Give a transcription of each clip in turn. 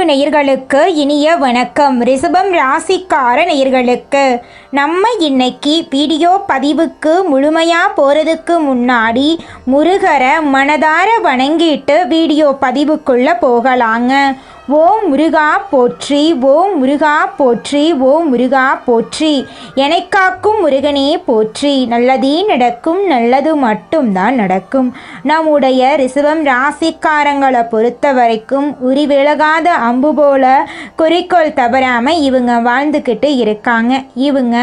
அன்பு நேயர்களுக்கு இனிய வணக்கம். ரிஷபம் ராசிக்கார நேயர்களுக்கு நம்ம இன்னைக்கு வீடியோ பதிவுக்கு முழுமையாக போகிறதுக்கு முன்னாடி முருகரை மனதார வணங்கிட்டு வீடியோ பதிவுக்குள்ளே போகலாங்க. ஓம் முருகா போற்றி, ஓம் முருகா போற்றி, ஓம் முருகா போற்றி. எனக்காக்கும் முருகனே போற்றி. நல்லதே நடக்கும், நல்லது மட்டும்தான் நடக்கும். நம்முடைய ரிஷபம் ராசிக்காரங்களை பொறுத்த வரைக்கும் உரிவிலகாத அம்பு போல குறிக்கோள் தவறாமல் இவங்க வாழ்ந்துக்கிட்டு இருக்காங்க. இவங்க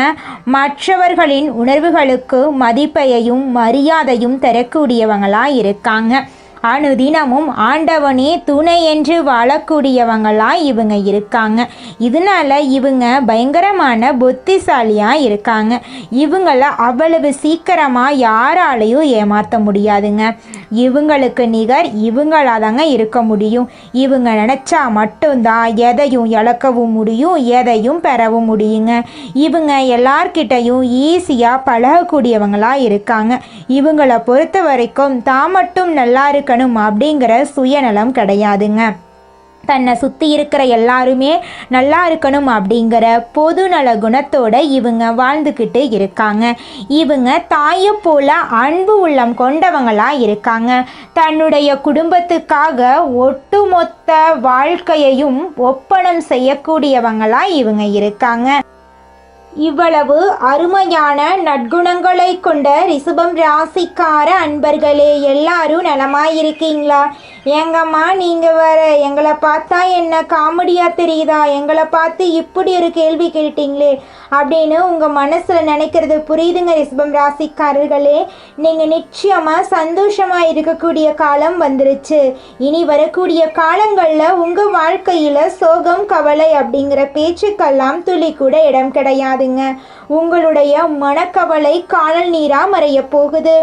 மற்றவர்களின் உணர்வுகளுக்கு மதிப்பையும் மரியாதையும் தரக்கூடியவங்களாக இருக்காங்க. அனுதினமும் ஆண்டவனே துணை என்று வாழக்கூடியவங்களாக இவங்க இருக்காங்க. இதனால இவங்க பயங்கரமான புத்திசாலியாக இருக்காங்க. இவங்கள அவ்வளவு சீக்கிரமாக யாராலையும் ஏமாற்ற முடியாதுங்க. இவங்களுக்கு நிகர் இவங்களாதாங்க இருக்க முடியும். இவங்க நினச்சா மட்டும்தான் எதையும் இழக்கவும் முடியும், எதையும் பெறவும் முடியுங்க. இவங்க எல்லார்கிட்டையும் ஈஸியாக பழகக்கூடியவங்களாக இருக்காங்க. இவங்களை பொறுத்த வரைக்கும் தான் மட்டும் நல்லா இருக்கணும் அப்படிங்கிற சுயநலம் கிடையாதுங்க. தன்னை சுற்றி இருக்கிற எல்லாருமே நல்லா இருக்கணும் அப்படிங்கிற பொதுநல குணத்தோட இவங்க வாழ்ந்துக்கிட்டு இருக்காங்க. இவங்க தாயை போல அன்பு உள்ளம் கொண்டவங்களாக இருக்காங்க. தன்னுடைய குடும்பத்துக்காக ஒட்டுமொத்த வாழ்க்கையையும் ஒப்பனம் செய்யக்கூடியவங்களாக இவங்க இருக்காங்க. இவ்வளவு அருமையான நற்குணங்களை கொண்ட ரிஷபம் ராசிக்கார அன்பர்களே, எல்லாரும் நலமாயிருக்கீங்களா? எங்கம்மா நீங்கள் வேற எங்களை பார்த்தா என்ன காமெடியாக தெரியுதா? எங்களை பார்த்து இப்படி ஒரு கேள்வி கேட்டீங்களே அப்படின்னு உங்கள் மனசில் நினைக்கிறது புரியுதுங்க. ரிஷபம் ராசிக்காரர்களே, நீங்கள் நிச்சயமாக சந்தோஷமாக இருக்கக்கூடிய காலம் வந்துருச்சு. இனி வரக்கூடிய காலங்களில் உங்கள் வாழ்க்கையில் சோகம் கவலை அப்படிங்கிற பேச்சுக்கெல்லாம் துளி கூட இடம் கிடையாதுங்க. உங்களுடைய மனக்கவலை காணல் நீரா மறைய போகுது.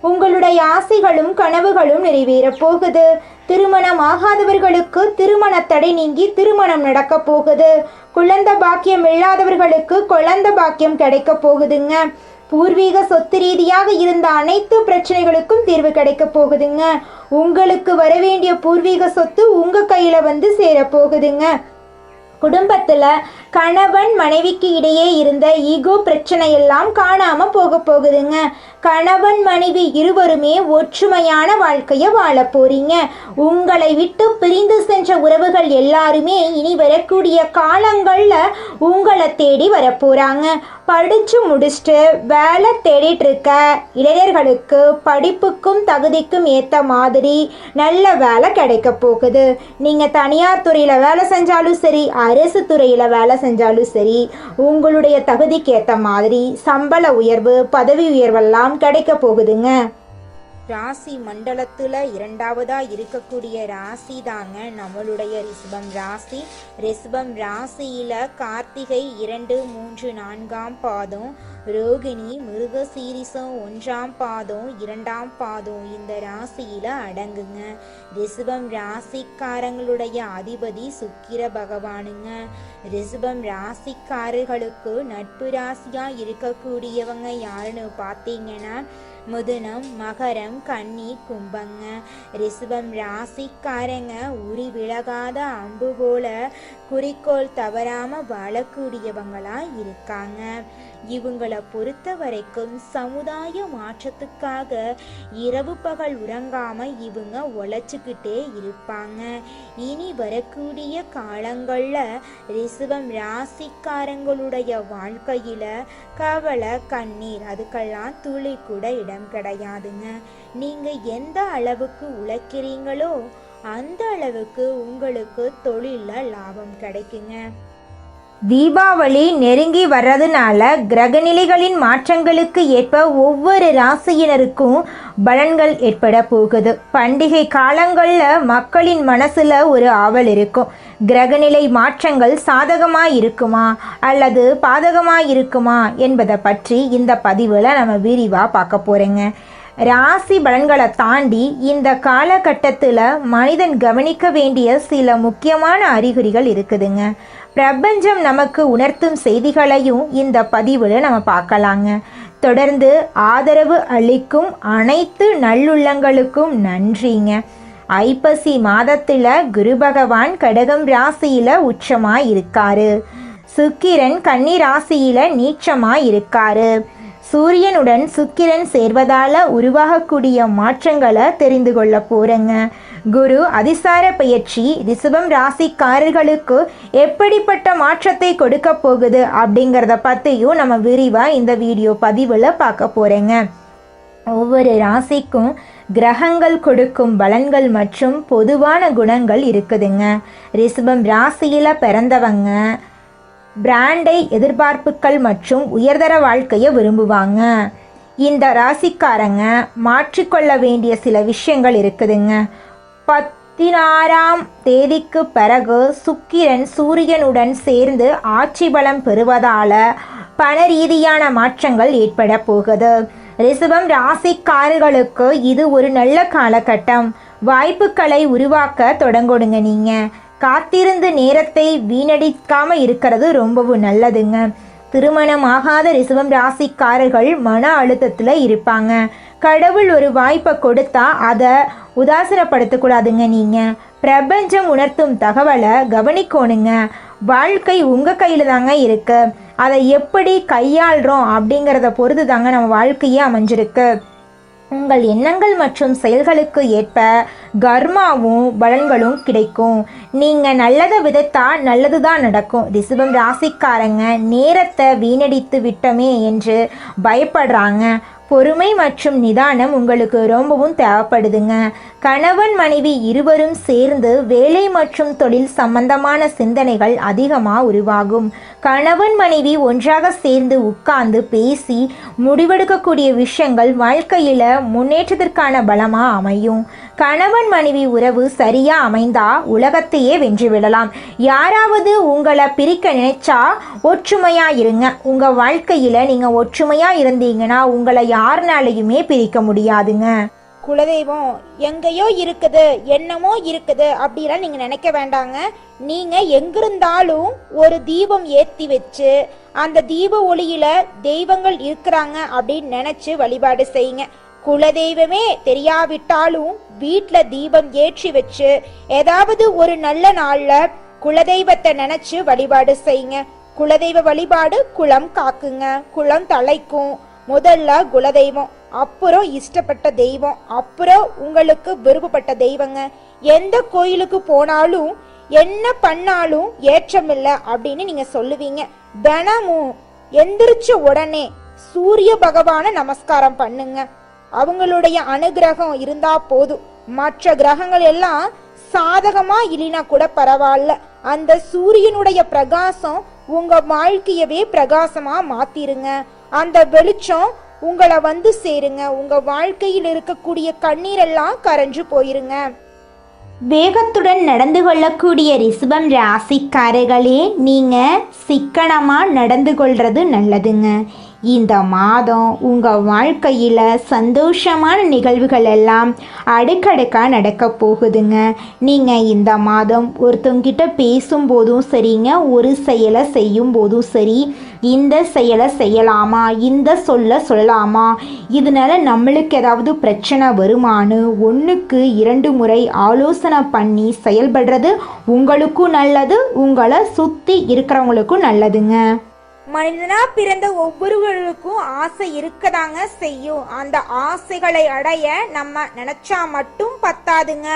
உங்களுடைய ஆசைகளும் கனவுகளும் நிறைவேற போகுது. திருமணம் ஆகாதவர்களுக்கு திருமண தடை நீங்கி திருமணம் நடக்க போகுது. குழந்தை பாக்கியம் இல்லாதவர்களுக்கு குழந்தை பாக்கியம் கிடைக்க போகுதுங்க. பூர்வீக சொத்து ரீதியாக இருந்த அனைத்து பிரச்சனைகளுக்கும் தீர்வு கிடைக்க போகுதுங்க. உங்களுக்கு வர வேண்டிய பூர்வீக சொத்து உங்க கையில வந்து சேர போகுதுங்க. குடும்பத்தில் கணவன் மனைவிக்கு இடையே இருந்த ஈகோ பிரச்சனை எல்லாம் காணாமல் போக போகுதுங்க. கணவன் மனைவி இருவருமே ஒற்றுமையான வாழ்க்கையை வாழ போறீங்க. உங்களை விட்டு பிரிந்து சென்ற உறவுகள் எல்லாருமே இனி வரக்கூடிய காலங்களில் உங்களை தேடி வரப்போகிறாங்க. படித்து முடிச்சுட்டு வேலை தேடிட்டு இருக்க இளைஞர்களுக்கு படிப்புக்கும் தகுதிக்கும் ஏற்ற மாதிரி நல்ல வேலை கிடைக்க போகுது. நீங்கள் தனியார் துறையில் வேலை செஞ்சாலும் சரி, அரசு துறையில் வேலை செஞ்சாலும் சரி, உங்களுடைய தகுதிக்கு ஏற்ற மாதிரி சம்பள உயர்வு பதவி உயர்வெல்லாம் கிடைக்க போகுதுங்க. ராசி மண்டலத்தில் இரண்டாவதாக இருக்கக்கூடிய ராசி தாங்க நம்மளுடைய ரிஷபம் ராசி. ரிஷபம் ராசியில் கார்த்திகை 2, 3, 4ஆம் பாதம், ரோகிணி மிருகசீரிசம் 1ஆம் பாதம் 2ஆம் பாதம் இந்த ராசியில் அடங்குங்க. ரிஷபம் ராசிக்காரங்களுடைய அதிபதி சுக்கிர பகவானுங்க. ரிஷபம் ராசிக்காரர்களுக்கு நட்பு ராசியாக இருக்கக்கூடியவங்க யாருன்னு பார்த்தீங்கன்னா மிதுனம், மகரம், கன்னி, கும்பங்க. ரிஷபம் ராசிக்காரங்க உரி விலகாத அம்பு போல குறிக்கோள் தவறாம வாழக்கூடியவங்களா இருக்காங்க. இவங்களை பொறுத்த வரைக்கும் சமுதாய மாற்றத்துக்காக இரவு பகல் உறங்காம இவங்க உழைச்சிக்கிட்டே இருப்பாங்க. இனி வரக்கூடிய காலங்கள்ல ரிஷபம் ராசிக்காரங்களுடைய வாழ்க்கையில கவலை கண்ணீர் அதுக்கெல்லாம் துளி கூட இடம் கிடையாதுங்க. நீங்க எந்த அளவுக்கு உழைக்கிறீங்களோ அந்த அளவுக்கு உங்களுக்கு தொழில லாபம் கிடைக்குங்க. தீபாவளி நெருங்கி வர்றதுனால கிரகநிலைகளின் மாற்றங்களுக்கு ஏற்ப ஒவ்வொரு ராசியினருக்கும் பலன்கள் ஏற்பட போகுது. பண்டிகை காலங்களில் மக்களின் மனசில் ஒரு ஆவல் இருக்கும். கிரகநிலை மாற்றங்கள் சாதகமாக இருக்குமா அல்லது பாதகமாக இருக்குமா என்பதை பற்றி இந்த பதிவில் நம்ம விரிவாக பார்க்க போகிறோங்க. ராசி பலன்களை தாண்டி இந்த காலகட்டத்தில் மனிதன் கவனிக்க வேண்டிய சில முக்கியமான அறிகுறிகள் இருக்குதுங்க. பிரபஞ்சம் நமக்கு உணர்த்தும் செய்திகளையும் இந்த பதிவில் நம்ம பார்க்கலாங்க. தொடர்ந்து ஆதரவு அளிக்கும் அனைத்து நல்லுள்ளங்களுக்கும் நன்றிங்க. ஐப்பசி மாதத்துல குரு பகவான் கடகம் ராசியில உச்சமா இருக்காரு. சுக்கிரன் கன்னி ராசியில நீச்சமா இருக்காரு. சூரியனுடன் சுக்கிரன் சேர்வதால உருவாகக்கூடிய மாற்றங்களை தெரிந்து கொள்ள போறேங்க. குரு அதிசார பயிற்சி ரிஷபம் ராசிக்காரர்களுக்கு எப்படிப்பட்ட மாற்றத்தை கொடுக்க போகுது அப்படிங்கிறத பற்றியும் நம்ம விரிவாக இந்த வீடியோ பதிவில் பார்க்க போகிறேங்க. ஒவ்வொரு ராசிக்கும் கிரகங்கள் கொடுக்கும் பலன்கள் மற்றும் பொதுவான குணங்கள் இருக்குதுங்க. ரிஷபம் ராசியில் பிறந்தவங்க பிராண்டை எதிர்பார்ப்புகள் மற்றும் உயர்தர வாழ்க்கையை விரும்புவாங்க. இந்த ராசிக்காரங்க மாற்றிக்கொள்ள வேண்டிய சில விஷயங்கள் இருக்குதுங்க. 16ஆம் தேதிக்கு பிறகு சுக்கிரன் சூரியனுடன் சேர்ந்து ஆட்சி பலம் பெறுவதால பண ரீதியான மாற்றங்கள் ஏற்பட போகுது. ரிஷபம் ராசிக்காரர்களுக்கு இது ஒரு நல்ல காலகட்டம். வாய்ப்புகளை உருவாக்க தொடங்குங்க. நீங்க காத்திருந்து நேரத்தை வீணடிக்காம இருக்கிறது ரொம்பவும் நல்லதுங்க. திருமணமாகாத ரிஷபம் ராசிக்காரர்கள் மன அழுத்தத்தில் இருப்பாங்க. கடவுள் ஒரு வாய்ப்பை கொடுத்தா அதை உதாசீனப்படுத்தக்கூடாதுங்க. நீங்கள் பிரபஞ்சம் உணர்த்தும் தகவலை கவனிக்கணுங்க. வாழ்க்கை உங்கள் கையில் தாங்க இருக்கு. அதை எப்படி கையாளுறோம் அப்படிங்கிறத பொறுத்து தாங்க நம்ம வாழ்க்கையே அமைஞ்சிருக்கு. உங்கள் எண்ணங்கள் மற்றும் செயல்களுக்கு ஏற்ப கர்மாவும் பலன்களும் கிடைக்கும். நீங்கள் நல்லதை விதைத்தா நல்லது தான் நடக்கும். ரிஷபம் ராசிக்காரங்க நேரத்தை வீணடித்து விட்டோமே என்று பயப்படுறாங்க. பொறுமை மற்றும் நிதானம் உங்களுக்கு ரொம்பவும் தேவைப்படுதுங்க. கணவன் மனைவி இருவரும் சேர்ந்து வேலை மற்றும் தொழில் சம்பந்தமான சிந்தனைகள் அதிகமாக உருவாகும். கணவன் மனைவி ஒன்றாக சேர்ந்து உட்கார்ந்து பேசி முடிவெடுக்கக்கூடிய விஷயங்கள் வாழ்க்கையில் முன்னேற்றத்திற்கான பலமாக அமையும். கணவன் மனைவி உறவு சரியா அமைந்தா உலகத்தையே வென்றுவிடலாம். யாராவது உங்களை பிரிக்க நினைச்சா ஒற்றுமையா இருங்க. உங்க வாழ்க்கையில நீங்க ஒற்றுமையா இருந்தீங்கன்னா உங்களை யாருனாலையுமே பிரிக்க முடியாதுங்க. குலதெய்வம் எங்கேயோ இருக்குது, என்னமோ இருக்குது அப்படிலாம் நீங்க நினைக்க வேண்டாங்க. நீங்க எங்கிருந்தாலும் ஒரு தீபம் ஏத்தி வச்சு அந்த தீப ஒளியில தெய்வங்கள் இருக்கிறாங்க அப்படின்னு நினைச்சு வழிபாடு செய்யுங்க. குலதெய்வமே தெரியாவிட்டாலும் வீட்டுல தீபம் ஏற்றி வச்சு ஏதாவது ஒரு நல்ல நாள்ல குலதெய்வத்தை நினைச்சு வழிபாடு செய்யுங்க. குலதெய்வ வழிபாடு குலம் காக்குங்க, குலம் தலைக்கும். முதல்ல குலதெய்வம், அப்புறம் இஷ்டப்பட்ட தெய்வம், அப்புறம் உங்களுக்கு விருப்பப்பட்ட தெய்வங்க. எந்த கோயிலுக்கு போனாலும் என்ன பண்ணாலும் ஏற்றமில்லை அப்படின்னு நீங்க சொல்லுவீங்க. தினமும் எந்திரிச்ச உடனே சூரிய பகவான நமஸ்காரம் பண்ணுங்க. அவங்களுடைய அனுகிரகம் இருந்தா போதும். மற்ற கிரகங்கள் எல்லாம் சாதகமா இல்லைனா கூட பரவாயில்ல. அந்த சூரியனுடைய பிரகாசம் உங்க வாழ்க்கையவே பிரகாசமா மாத்திருங்க. அந்த வெளிச்சம் உங்களை வந்து சேருங்க. உங்க வாழ்க்கையில் இருக்கக்கூடிய கண்ணீரெல்லாம் கரைஞ்சு போயிருங்க. வேகத்துடன் நடந்து கொள்ளக்கூடிய ரிஷபம் ராசிக்காரர்களே, நீங்கள் சிக்கனமாக நடந்து கொள்வது நல்லதுங்க. இந்த மாதம் உங்கள் வாழ்க்கையில் சந்தோஷமான நிகழ்வுகள் எல்லாம் அடுக்கடுக்காக நடக்க போகுதுங்க. நீங்கள் இந்த மாதம் ஒருத்தங்கிட்ட பேசும்போதும் சரிங்க, ஒரு செயலை செய்யும் போதும் சரி, இந்த செயலை செய்யலாமா, இந்த சொல்லலாமா, இதனால நம்மளுக்கு ஏதாவது பிரச்சனை வருமானு 1க்கு 2 முறை ஆலோசனை பண்ணி செயல்படுறது உங்களுக்கும் நல்லது, உங்களை சுற்றி இருக்கிறவங்களுக்கும் நல்லதுங்க. மனிதனா பிறந்த ஒவ்வொருவருக்கும் ஆசை இருக்கதாங்க செய்யும். அந்த ஆசைகளை அடைய நம்ம நினைச்சா மட்டும் பத்தாதுங்க.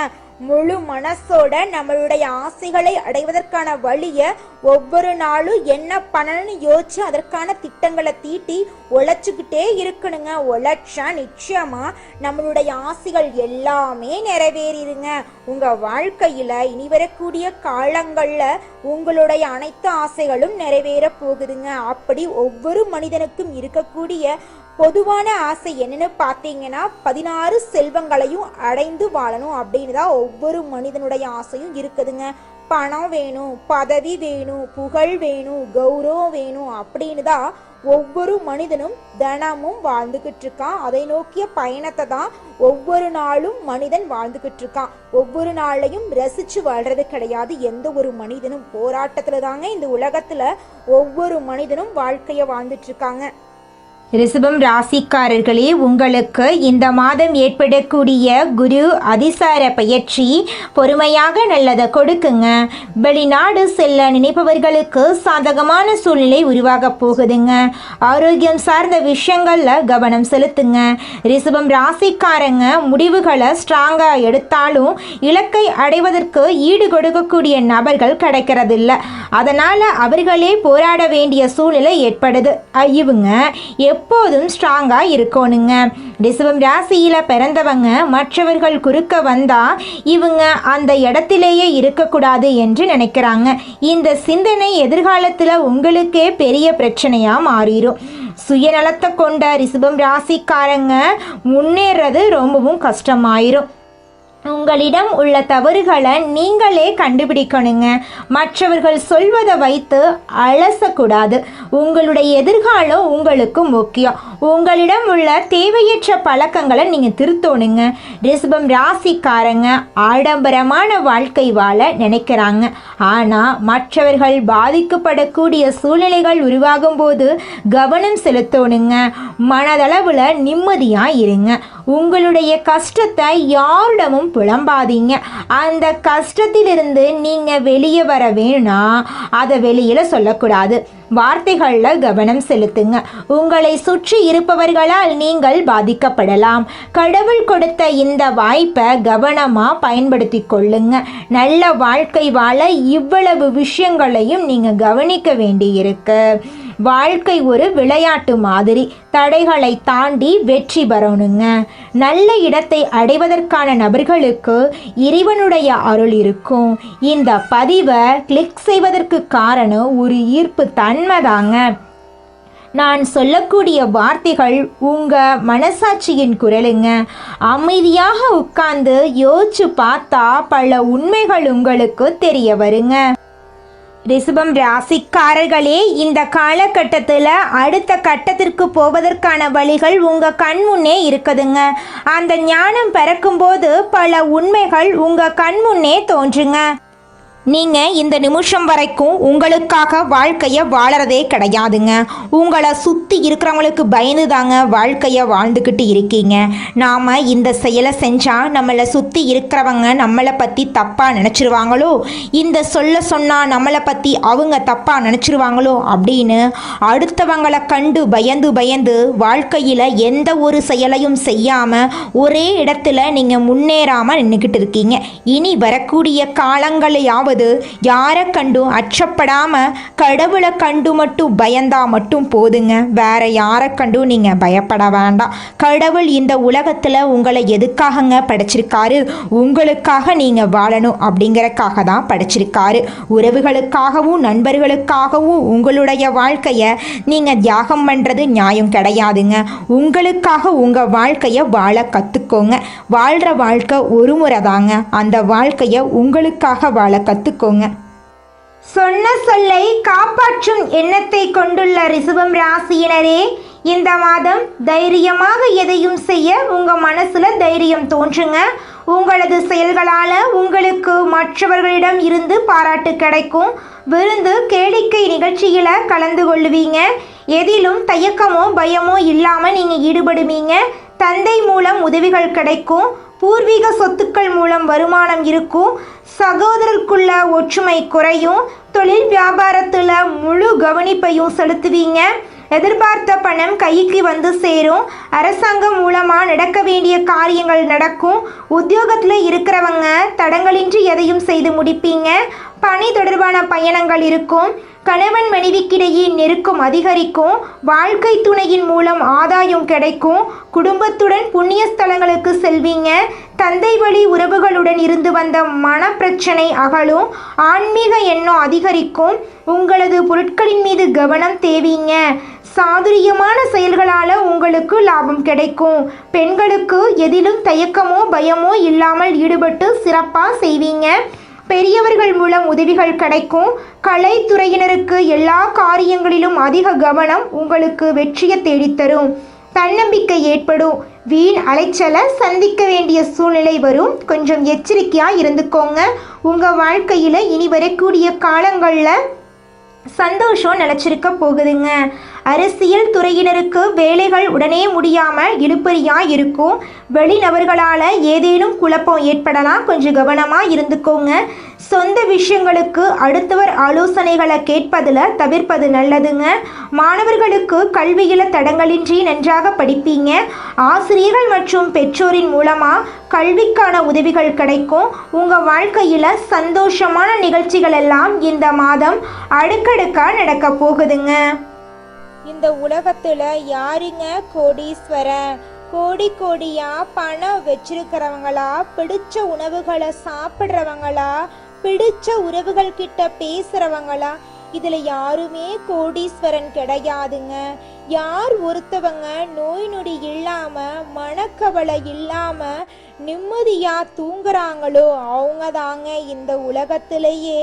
முழு மனசோட நம்மளுடைய ஆசைகளை அடைவதற்கான வழியை ஒவ்வொரு நாளும் என்ன பண்ணணும்னு யோசிச்சு அதற்கான திட்டங்களை தீட்டி உழைச்சிக்கிட்டே இருக்கணுங்க. உழைச்சா நிச்சயமா நம்மளுடைய ஆசைகள் எல்லாமே நிறைவேறிடுங்க. உங்க வாழ்க்கையில இனி வரக்கூடிய காலங்கள்ல உங்களுடைய அனைத்து ஆசைகளும் நிறைவேற போகுதுங்க. அப்படி ஒவ்வொரு மனிதனுக்கும் இருக்கக்கூடிய பொதுவான ஆசை என்னன்னு பார்த்தீங்கன்னா 16 செல்வங்களையும் அடைந்து வாழணும் அப்படின்னு தான் ஒவ்வொரு மனிதனுடைய ஆசையும் இருக்குதுங்க. பணம் வேணும், பதவி வேணும், புகழ் வேணும், கௌரவம் வேணும் அப்படின்னு தான் ஒவ்வொரு மனிதனும் தினமும் வாழ்ந்துகிட்டு இருக்கான். அதை நோக்கிய பயணத்தை தான் ஒவ்வொரு நாளும் மனிதன் வாழ்ந்துகிட்டு இருக்கான். ஒவ்வொரு நாளையும் ரசிச்சு வாழ்றது கிடையாது எந்த ஒரு மனிதனும். போராட்டத்துல தாங்க இந்த உலகத்துல ஒவ்வொரு மனிதனும் வாழ்க்கைய வாழ்ந்துட்டு இருக்காங்க. ரிஷபம் ராசிக்காரர்களே, உங்களுக்கு இந்த மாதம் ஏற்படக்கூடிய குரு அதிசார பயிற்சி பொறுமையாக நல்லதை கொடுக்குங்க. வெளிநாடு செல்ல நினைப்பவர்களுக்கு சாதகமான சூழ்நிலை உருவாக போகுதுங்க. ஆரோக்கியம் சார்ந்த விஷயங்கள்ல கவனம் செலுத்துங்க. ரிஷபம் ராசிக்காரங்க முடிவுகளை ஸ்ட்ராங்காக எடுத்தாலும் இலக்கை அடைவதற்கு ஈடு கொடுக்கக்கூடிய நபர்கள் கிடைக்கிறதில்ல. அதனால அவர்களே போராட வேண்டிய சூழ்நிலை ஏற்படுது. இவங்க எப்போதும் ஸ்ட்ராங்காக இருக்கணுங்க. ரிஷபம் ராசியில் பிறந்தவங்க மற்றவர்கள் குறுக்க வந்தா இவங்க அந்த இடத்திலேயே இருக்கக்கூடாது என்று நினைக்கிறாங்க. இந்த சிந்தனை எதிர்காலத்தில் உங்களுக்கே பெரிய பிரச்சனையாக மாறிடும். சுயநலத்தை கொண்ட ரிஷபம் ராசிக்காரங்க முன்னேறது ரொம்பவும் கஷ்டமாயிரும். உங்களிடம் உள்ள தவறுகளை நீங்களே கண்டுபிடிக்கணுங்க. மற்றவர்கள் சொல்வதை வைத்து அலசக்கூடாது. உங்களுடைய எதிர்காலம் உங்களுக்கு முக்கியம். உங்களிடம் உள்ள தேவையற்ற பழக்கங்களை நீங்கள் திருத்தணுங்க. ரிஷபம் ராசிக்காரங்க ஆடம்பரமான வாழ்க்கை வாழ நினைக்கிறாங்க. ஆனால் மற்றவர்கள் பாதிக்கப்படக்கூடிய சூழ்நிலைகள் உருவாகும் போது கவனம் செலுத்தணுங்க. மனதளவில் நிம்மதியாக இருங்க. உங்களுடைய கஷ்டத்தை யாரிடமும் புலம்பாதீங்க. அந்த கஷ்டத்திலிருந்து நீங்கள் வெளியே வர வேணும்னா அதை வெளியில் சொல்லக்கூடாது. வார்த்தைகளில் கவனம் செலுத்துங்க. உங்களை சுற்றி இருப்பவர்களால் நீங்கள் பாதிக்கப்படலாம். கடவுள் கொடுத்த இந்த வாய்ப்பை கவனமாக பயன்படுத்தி கொள்ளுங்க. நல்ல வாழ்க்கை வாழ இவ்வளவு விஷயங்களையும் நீங்கள் கவனிக்க வேண்டியிருக்கு. வாழ்க்கை ஒரு விளையாட்டு மாதிரி. தடைகளை தாண்டி வெற்றி பெறணுங்க. நல்ல இடத்தை அடைவதற்கான நபர்களுக்கு இறைவனுடைய அருள் இருக்கும். இந்த பதிவை கிளிக் செய்வதற்கு காரணம் ஒரு ஈர்ப்பு தன்மைதாங்க. நான் சொல்லக்கூடிய வார்த்தைகள் உங்கள் மனசாட்சியின் குரலுங்க. அமைதியாக உட்கார்ந்து யோசிச்சு பார்த்தா பல உண்மைகள் உங்களுக்கு தெரிய வருங்க. ரிஷபம் ராசிக்காரர்களே, இந்த காலகட்டத்தில் அடுத்த கட்டத்திற்கு போவதற்கான வழிகள் உங்கள் கண் முன்னே இருக்குதுங்க. அந்த ஞானம் பிறக்கும்போது பல உண்மைகள் உங்கள் கண் முன்னே தோன்றுங்க. நீங்கள் இந்த நிமிஷம் வரைக்கும் உங்களுக்காக வாழ்க்கையை வாழறதே கிடையாதுங்க. உங்களை சுற்றி இருக்கிறவங்களுக்கு பயந்து தாங்க வாழ்க்கையை வாழ்ந்துக்கிட்டு இருக்கீங்க. நாம் இந்த செயலை செஞ்சால் நம்மளை சுற்றி இருக்கிறவங்க நம்மளை பற்றி தப்பாக நினச்சிருவாங்களோ, இந்த சொல்ல சொன்னால் நம்மளை பற்றி அவங்க தப்பாக நினச்சிருவாங்களோ அப்படின்னு அடுத்தவங்களை கண்டு பயந்து பயந்து வாழ்க்கையில் எந்த ஒரு செயலையும் செய்யாமல் ஒரே இடத்துல நீங்கள் முன்னேறாமல் நின்றுக்கிட்டு இருக்கீங்க. இனி வரக்கூடிய காலங்களையாவது யாரை கண்டும் அச்சப்படாம கடவுளை கண்டு மட்டும் பயந்தா மட்டும் போதுங்க. வேற யாரை கண்டும் நீங்க பயப்பட வேண்டாம். கடவுள் இந்த உலகத்துல உங்களை எதுக்காகங்க படைச்சிருக்காரு? உங்களுக்காக நீங்க வாழணும் அப்படிங்கறக்காக தான் படைச்சிருக்காரு. உறவுகளுக்காகவும் நண்பர்களுக்காகவும் உங்களுடைய வாழ்க்கைய நீங்க தியாகம் பண்றது நியாயம் கிடையாதுங்க. உங்களுக்காக உங்க வாழ்க்கைய வாழ கத்துக்கோங்க. வாழ்ற வாழ்க்கை ஒரு முறை தாங்க. அந்த வாழ்க்கைய உங்களுக்காக வாழ கத்துக்கோங்க. சொன்ன சொல்லை காப்பாற்றும் எண்ணத்தை கொண்டுள்ள ரிஷபம் ராசியினரே, இந்த மாதம் தைரியமாக எதையும் செய்ய உங்க மனசுல தைரியம் தோன்றுங்க. உங்களது செயல்களால் உங்களுக்கு மற்றவர்களிடம் இருந்து பாராட்டு கிடைக்கும். விருந்து கேளிக்கை நிகழ்ச்சியில் கலந்து கொள்ளுவீங்க. எதிலும் தயக்கமோ பயமோ இல்லாமல் நீங்கள் ஈடுபடுவீங்க. தந்தை மூலம் உதவிகள் கிடைக்கும். பூர்வீக சொத்துக்கள் மூலம் வருமானம் இருக்கும். சகோதரருக்குள்ள ஒற்றுமை குறையும். தொழில் வியாபாரத்தில் முழு கவனிப்பையும் செலுத்துவீங்க. எதிர்பார்த்த பணம் கைக்கு வந்து சேரும். அரசாங்கம் மூலமாக நடக்க வேண்டிய காரியங்கள் நடக்கும். உத்தியோகத்தில் இருக்கிறவங்க தடங்களின்றி எதையும் செய்து முடிப்பீங்க. பணி தொடர்பான பயணங்கள் இருக்கும். கணவன் மனைவிக்கிடையே நெருக்கம் அதிகரிக்கும். வாழ்க்கை துணையின் மூலம் ஆதாயம் கிடைக்கும். குடும்பத்துடன் புண்ணிய ஸ்தலங்களுக்கு செல்வீங்க. தந்தை வழி உறவுகளுடன் இருந்து வந்த மனப்பிரச்சனை அகலும். ஆன்மீக எண்ணம் அதிகரிக்கும். உங்களது பொருட்களின் மீது கவனம் தேவீங்க. சாதுரியமான செயல்களால் உங்களுக்கு லாபம் கிடைக்கும். பெண்களுக்கு எதிலும் தயக்கமோ பயமோ இல்லாமல் ஈடுபட்டு சிறப்பாக செய்வீங்க. பெரியவர்கள் மூலம் உதவிகள் கிடைக்கும். கலைத்துறையினருக்கு எல்லா காரியங்களிலும் அதிக கவனம் உங்களுக்கு வெற்றியை தேடித்தரும். தன்னம்பிக்கை ஏற்படும். வீண் அலைச்சலை சந்திக்க வேண்டிய சூழ்நிலை வரும். கொஞ்சம் எச்சரிக்கையாக இருந்துக்கோங்க. உங்கள் வாழ்க்கையில் இனி வரக்கூடிய காலங்களில் சந்தோஷம் நிலச்சிருக்க போகுதுங்க. அரசியல் துறையினருக்கு வேலைகள் உடனே முடியாம இழுபறியா இருக்கும். வெளிநபர்களால ஏதேனும் குழப்பம் ஏற்படலாம், கொஞ்சம் கவனமா இருந்துக்கோங்க. சொந்த விஷயங்களுக்கு அடுத்தவர் ஆலோசனைகளை கேட்பதில் தவிர்ப்பது நல்லதுங்க. மாணவர்களுக்கு கல்வியில தடங்களின்றி நன்றாக படிப்பீங்க. ஆசிரியர்கள் மற்றும் பெற்றோரின் மூலமா கல்விக்கான உதவிகள் கிடைக்கும். உங்க வாழ்க்கையில சந்தோஷமான நிகழ்ச்சிகள் எல்லாம் இந்த மாதம் அடுக்கடுக்கா நடக்க போகுதுங்க. இந்த உலகத்துல யாருங்க கோடீஸ்வரன்? கோடி கோடியா பணம் வச்சிருக்கிறவங்களா, பிடிச்ச உணவுகளை சாப்பிட்றவங்களா, பிடிச்ச உறவுகள் கிட்ட பேசுறவங்களா? இதுல யாருமே கோடீஸ்வரன் கிடையாதுங்க. யார் ஒருத்தவங்க நோய் நொடி இல்லாம மனக்கவலை இல்லாம நிம்மதியா தூங்குறாங்களோ அவங்க தாங்க இந்த உலகத்திலேயே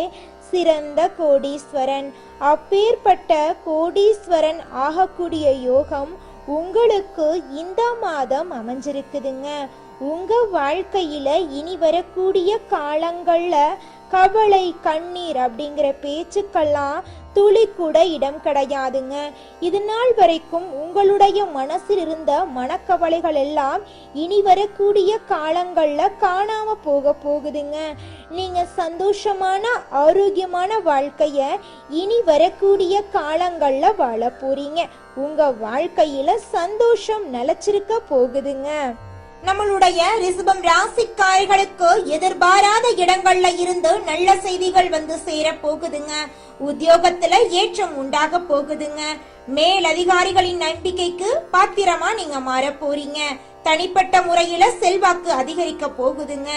சிறந்த கோடீஸ்வரன். அப்பேற்பட்ட கோடீஸ்வரன் ஆகக்கூடிய யோகம் உங்களுக்கு இந்த மாதம் அமைஞ்சிருக்குதுங்க. உங்க வாழ்க்கையில இனி வரக்கூடிய காலங்கள்ல கவலை கண்ணீர் அப்படிங்கிற பேச்சுக்கெல்லாம் துளி கூட இடம் கிடையாதுங்க. இது நாள் வரைக்கும் உங்களுடைய மனசில் இருந்த மனக்கவலைகள் எல்லாம் இனி வரக்கூடிய காலங்கள்ல காணாம போகுதுங்க. நீங்க சந்தோஷமான ஆரோக்கியமான வாழ்க்கைய இனி வரக்கூடிய காலங்கள்ல வாழ போறீங்க. உங்க வாழ்க்கையில சந்தோஷம் நிலைச்சிருக்க போகுதுங்க. நம்மளுடைய ரிஷபம் ராசிக்காரர்களுக்கு எதிர்பாராத இடங்கள்ல இருந்து நல்ல செய்திகள் வந்து சேர போகுதுங்க. உத்தியோகத்துல ஏற்றம் உண்டாக போகுதுங்க. மேல் அதிகாரிகளின் நம்பிக்கைக்கு பாத்திரமா நீங்க மாற போறீங்க. தனிப்பட்ட முறையில செல்வாக்கு அதிகரிக்க போகுதுங்க.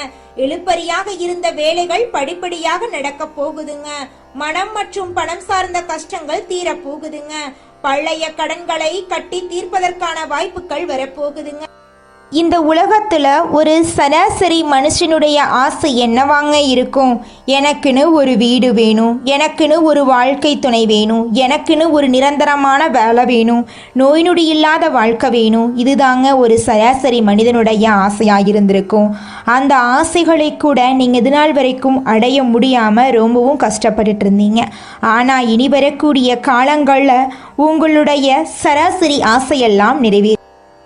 இழுபறியாக இருந்த வேலைகள் படிப்படியாக நடக்க போகுதுங்க. மனம் மற்றும் பணம் சார்ந்த கஷ்டங்கள் தீர போகுதுங்க. பழைய கடன்களை கட்டி தீர்ப்பதற்கான வாய்ப்புகள் வரப்போகுதுங்க. இந்த உலகத்துல ஒரு சராசரி மனுஷனுடைய ஆசை என்னவாங்க இருக்கும்? எனக்குன்னு ஒரு வீடு வேணும், எனக்குன்னு ஒரு வாழ்க்கை துணை வேணும், எனக்குன்னு ஒரு நிரந்தரமான வேலை வேணும், நோய் நொடி இல்லாத வாழ்க்கை வேணும். இதுதாங்க ஒரு சராசரி மனிதனுடைய ஆசையாக இருந்திருக்கும். அந்த ஆசைகளை கூட நீங்கள் இது நாள் வரைக்கும் அடைய முடியாமல் ரொம்பவும் கஷ்டப்பட்டுட்டு இருந்தீங்க. ஆனால் இனி வரக்கூடிய காலங்களில் உங்களுடைய சராசரி ஆசையெல்லாம் நிறைவேற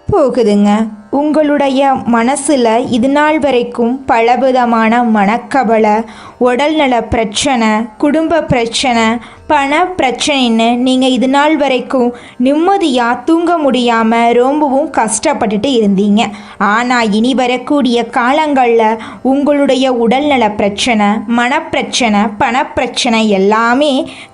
போகுதுங்க. உங்களுடைய மனசில் இது நாள் வரைக்கும் பலவிதமான மனக்கவலை, உடல்நல பிரச்சனை, குடும்ப பிரச்சனை, பண பிரச்சனைன்னு நீங்கள் இது நாள் வரைக்கும் நிம்மதியாக தூங்க முடியாமல் ரொம்பவும் கஷ்டப்பட்டுட்டு இருந்தீங்க. ஆனால் இனி வரக்கூடிய காலங்களில் உங்களுடைய உடல்நல பிரச்சனை, மனப்பிரச்சனை, பணப்பிரச்சனை எல்லாமே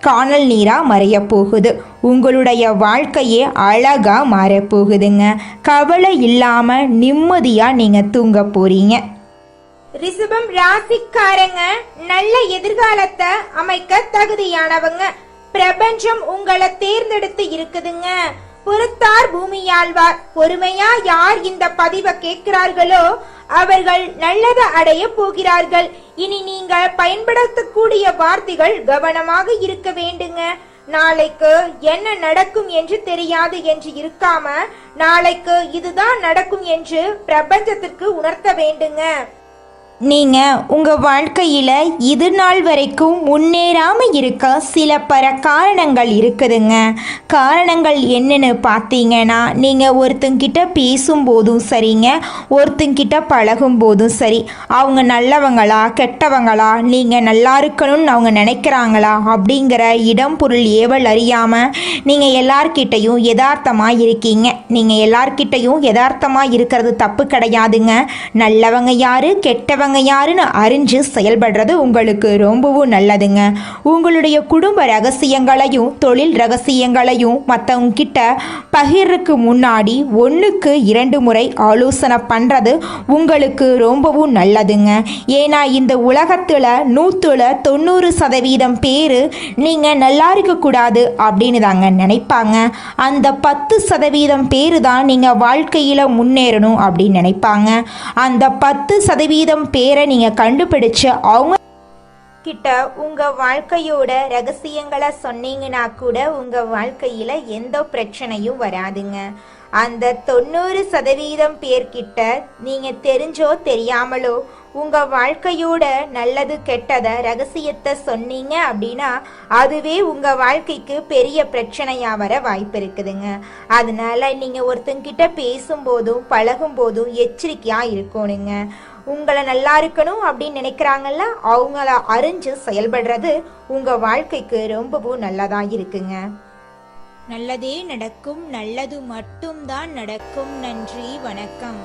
காணல் நீராக மறைய போகுது. உங்களுடைய வாழ்க்கையே அழகாக மாறப்போகுதுங்க. கவலை இல்லாமல் நிம்மதியாக நீங்கள் தூங்க போகிறீங்க. ரிஷபம் ராசிக்காரங்க நல்ல எதிர்காலத்தை அமைக்க தகுதியானவங்க. பிரபஞ்சம் உங்களை தேர்ந்தெடுத்து இருக்குதுங்க. பொறுத்தார் பூமியாழ்வார். பொறுமையா யார் இந்த பதிவை கேட்கிறார்களோ அவர்கள் நல்லதை அடைய போகிறார்கள். இனி நீங்கள் பயன்படுத்தக்கூடிய வார்த்தைகள் கவனமாக இருக்க வேண்டுங்க. நாளைக்கு என்ன நடக்கும் என்று தெரியாது என்று இருக்காம நாளைக்கு இதுதான் நடக்கும் என்று பிரபஞ்சத்திற்கு உணர்த்த வேண்டுங்க. நீங்கள் உங்கள் வாழ்க்கையில் இது நாள் வரைக்கும் முன்னேறாமல் இருக்க சில காரணங்கள் இருக்குதுங்க. காரணங்கள் என்னன்னு பார்த்தீங்கன்னா, நீங்கள் ஒருத்தங்கிட்ட பேசும்போதும் சரிங்க, ஒருத்தங்கிட்ட பழகும் போதும் சரி, அவங்க நல்லவங்களா கெட்டவங்களா, நீங்கள் நல்லா இருக்கணும்னு அவங்க நினைக்கிறாங்களா அப்படிங்கிற இடம் பொருள் ஏவல் அறியாமல் நீங்கள் எல்லார்கிட்டையும் யதார்த்தமாக இருக்கீங்க. நீங்கள் எல்லார்கிட்டையும் யதார்த்தமாக இருக்கிறது தப்பு கிடையாதுங்க. நல்லவங்க யாரு கெட்டவங்க யாருன்னு அறிஞ்சு செயல்படுறது உங்களுக்கு ரொம்பவும் நல்லதுங்க. உங்களுடைய குடும்ப ரகசியங்களையும் தொழில் ரகசியங்களையும் மற்றவங்க கிட்ட பகிர்றதுக்கு முன்னாடி 1க்கு 2 முறை ஆலோசனை பண்ணுறது உங்களுக்கு ரொம்பவும் நல்லதுங்க. ஏன்னா இந்த உலகத்தில் 190% பேர் நீங்கள் நல்லா இருக்கக்கூடாது அப்படின்னு தாங்க நினைப்பாங்க. அந்த 10% பேர் தான் நீங்கள் வாழ்க்கையில் முன்னேறணும் அப்படின்னு நினைப்பாங்க. அந்த 10% பேரை நீங்கள் கண்டுபிடிச்சு அவங்க கிட்ட உங்கள் வாழ்க்கையோட ரகசியங்களை சொன்னீங்கன்னா கூட உங்கள் வாழ்க்கையில் எந்த பிரச்சனையும் வராதுங்க. அந்த 90% பேர்கிட்ட நீங்க தெரிஞ்சோ தெரியாமலோ உங்க வாழ்க்கையோட நல்லது கெட்டத ரகசியத்தை சொன்னீங்க அப்படின்னா அதுவே உங்க வாழ்க்கைக்கு பெரிய பிரச்சனையா வர வாய்ப்பு இருக்குதுங்க. அதனால நீங்க ஒருத்தங்கிட்ட பேசும்போதும் பழகும் போதும் எச்சரிக்கையா இருக்கணுங்க. உங்களை நல்லா இருக்கணும் அப்படின்னு நினைக்கிறாங்கல்ல, அவங்கள அறிஞ்சு செயல்படுறது உங்க வாழ்க்கைக்கு ரொம்பவும் நல்லதா இருக்குங்க. நல்லதே நடக்கும், நல்லது மட்டும்தான் நடக்கும். நன்றி, வணக்கம்.